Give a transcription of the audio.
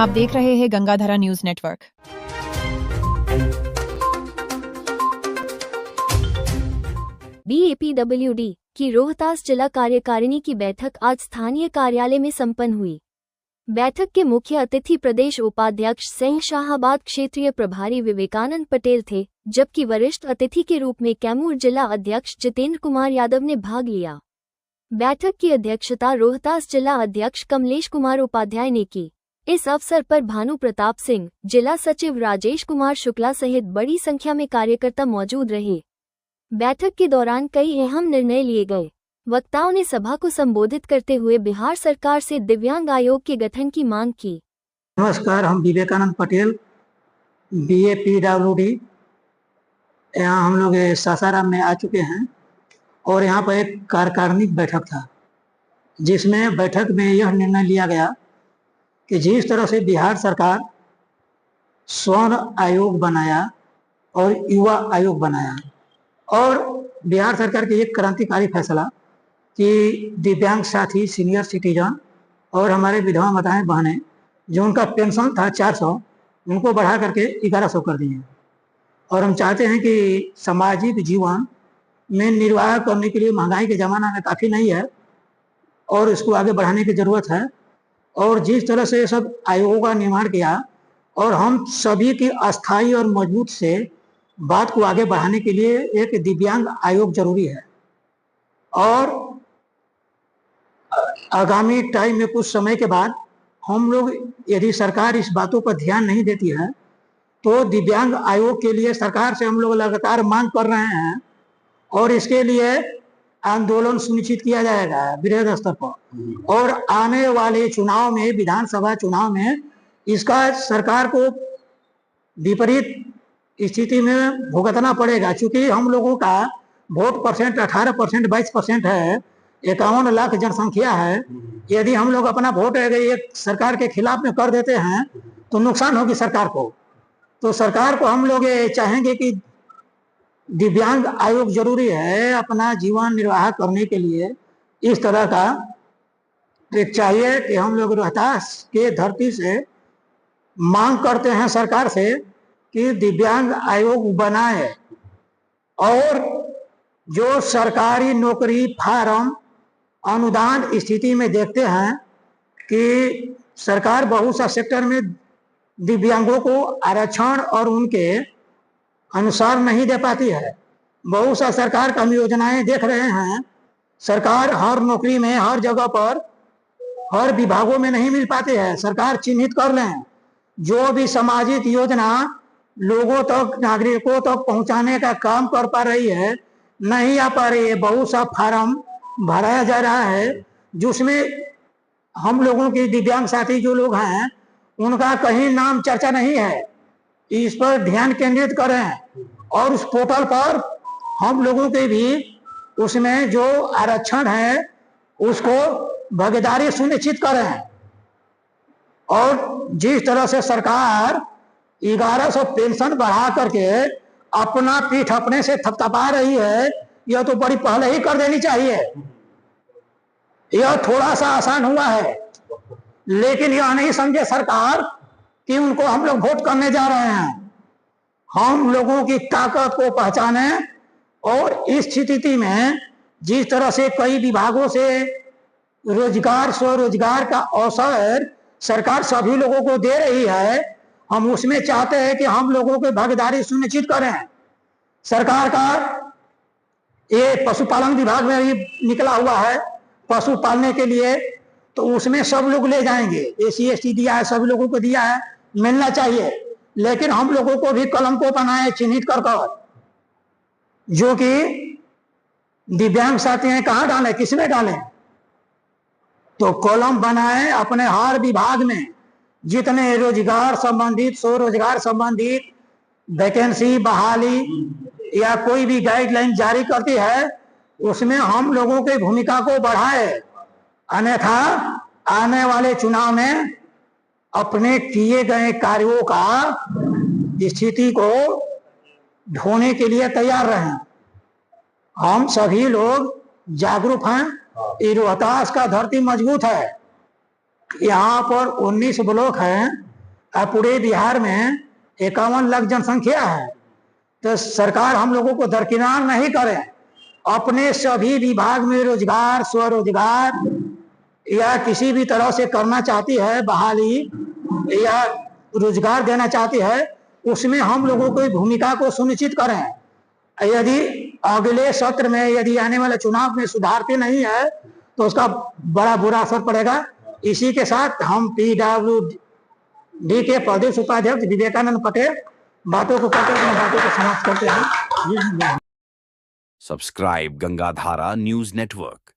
आप देख रहे हैं गंगाधरा न्यूज नेटवर्क। BAPWD की रोहतास जिला कार्यकारिणी की बैठक आज स्थानीय कार्यालय में संपन्न हुई। बैठक के मुख्य अतिथि प्रदेश उपाध्यक्ष सिंह शाहाबाद क्षेत्रीय प्रभारी विवेकानंद पटेल थे, जबकि वरिष्ठ अतिथि के रूप में कैमूर जिला अध्यक्ष जितेंद्र कुमार यादव ने भाग लिया। बैठक की अध्यक्षता रोहतास जिला अध्यक्ष कमलेश कुमार उपाध्याय ने की। इस अवसर पर भानु प्रताप सिंह, जिला सचिव राजेश कुमार शुक्ला सहित बड़ी संख्या में कार्यकर्ता मौजूद रहे। बैठक के दौरान कई अहम निर्णय लिए गए। वक्ताओं ने सभा को संबोधित करते हुए बिहार सरकार से दिव्यांग आयोग के गठन की मांग की। नमस्कार, हम विवेकानंद पटेल BAPWD यहाँ हम लोग सासाराम में आ चुके हैं और यहाँ पर एक कार्यकारिणी बैठक था, जिसमें बैठक में यह निर्णय लिया गया कि जिस तरह से बिहार सरकार स्वर्ण आयोग बनाया और युवा आयोग बनाया और बिहार सरकार की एक क्रांतिकारी फैसला कि दिव्यांग साथी, सीनियर सिटीजन और हमारे विधवा माताएं बहनें जो उनका पेंशन था 400, उनको बढ़ा करके 1100 कर दिए। और हम चाहते हैं कि सामाजिक जीवन में निर्वाह करने के लिए महंगाई के ज़माना में काफ़ी नहीं है और इसको आगे बढ़ाने की ज़रूरत है। और जिस तरह से सब आयोगों का निर्माण किया और हम सभी की अस्थायी और मजबूत से बात को आगे बढ़ाने के लिए एक दिव्यांग आयोग जरूरी है। और आगामी टाइम में कुछ समय के बाद हम लोग, यदि सरकार इस बातों पर ध्यान नहीं देती है, तो दिव्यांग आयोग के लिए सरकार से हम लोग लगातार मांग कर रहे हैं और इसके लिए आंदोलन सुनिश्चित किया जाएगा बृहद स्तर पर। और आने वाले चुनाव में, विधानसभा चुनाव में, इसका सरकार को विपरीत स्थिति में भुगतना पड़ेगा, क्योंकि हम लोगों का वोट परसेंट 18%, 22% है, 51 लाख जनसंख्या है। यदि हम लोग अपना वोट एक सरकार के खिलाफ में कर देते हैं तो नुकसान होगी सरकार को। तो सरकार को हम लोग ये चाहेंगे कि दिव्यांग आयोग जरूरी है अपना जीवन निर्वाह करने के लिए। इस तरह का एक चाहिए कि हम लोग रोहतास के धरती से मांग करते हैं सरकार से कि दिव्यांग आयोग बनाए। और जो सरकारी नौकरी फार्म अनुदान स्थिति में देखते हैं कि सरकार बहुत सा सेक्टर में दिव्यांगों को आरक्षण और उनके अनुसार नहीं दे पाती है। बहुत सा सरकार का योजनाएं देख रहे हैं, सरकार हर नौकरी में, हर जगह पर, हर विभागों में नहीं मिल पाती है। सरकार चिन्हित कर लें जो भी सामाजिक योजना लोगों तक, नागरिकों तक पहुंचाने का काम कर पा रही है, नहीं आ पा रही है। बहुत सा फार्म भराया जा रहा है जिसमें हम लोगों के दिव्यांग साथी जो लोग हैं उनका कहीं नाम चर्चा नहीं है। इस पर ध्यान केंद्रित करें और उस पोर्टल पर हम लोगों के भी उसमें जो आरक्षण है उसको भागीदारी सुनिश्चित करें। और जिस तरह से सरकार 1100 पेंशन बढ़ा करके अपना पीठ अपने से थपथपा रही है, यह तो बड़ी पहले ही कर देनी चाहिए। यह थोड़ा सा आसान हुआ है, लेकिन यह नहीं समझे सरकार कि उनको हम लोग वोट करने जा रहे हैं। हम लोगों की ताकत को पहचाने और इस स्थिति में जिस तरह से कई विभागों से रोजगार, स्वरोजगार का अवसर सरकार सभी लोगों को दे रही है, हम उसमें चाहते हैं कि हम लोगों की भागीदारी सुनिश्चित करें। सरकार का ये पशुपालन विभाग में भी निकला हुआ है पशु पालने के लिए, तो उसमें सब लोग ले जाएंगे। SC ST दिया है, सभी लोगों को दिया है, मिलना चाहिए। लेकिन हम लोगों को भी कलम को बनाए, चिन्हित कर जो कि दिव्यांग साथी हैं, कहाँ डालें, किसमें डालें, तो कॉलम बनाए अपने हर विभाग में। जितने रोजगार संबंधित, स्वरोजगार संबंधित वैकेंसी, बहाली या कोई भी गाइडलाइन जारी करती है, उसमें हम लोगों की भूमिका को बढ़ाए। अन्यथा आने वाले चुनाव में अपने किए गए कार्यों का स्थिति को ढोने के लिए तैयार रहें। हम सभी लोग जागरूक हैं। रोहतास का धरती मजबूत है। यहाँ पर 19 ब्लॉक हैं, पूरे बिहार में 51 लाख जनसंख्या है, तो सरकार हम लोगों को दरकिनार नहीं करे, अपने सभी विभाग में रोजगार, स्वरोजगार या किसी भी तरह से करना चाहती है, बहाली या रोजगार देना चाहती है, उसमें हम लोगों की भूमिका को सुनिश्चित करें। यदि अगले सत्र में, यदि आने वाले चुनाव में सुधारते नहीं है तो उसका बड़ा बुरा असर पड़ेगा। इसी के साथ हम PWD के प्रदेश उपाध्यक्ष विवेकानंद पटेल बातों को समाप्त करते हैं। Subscribe Gangadhara news network.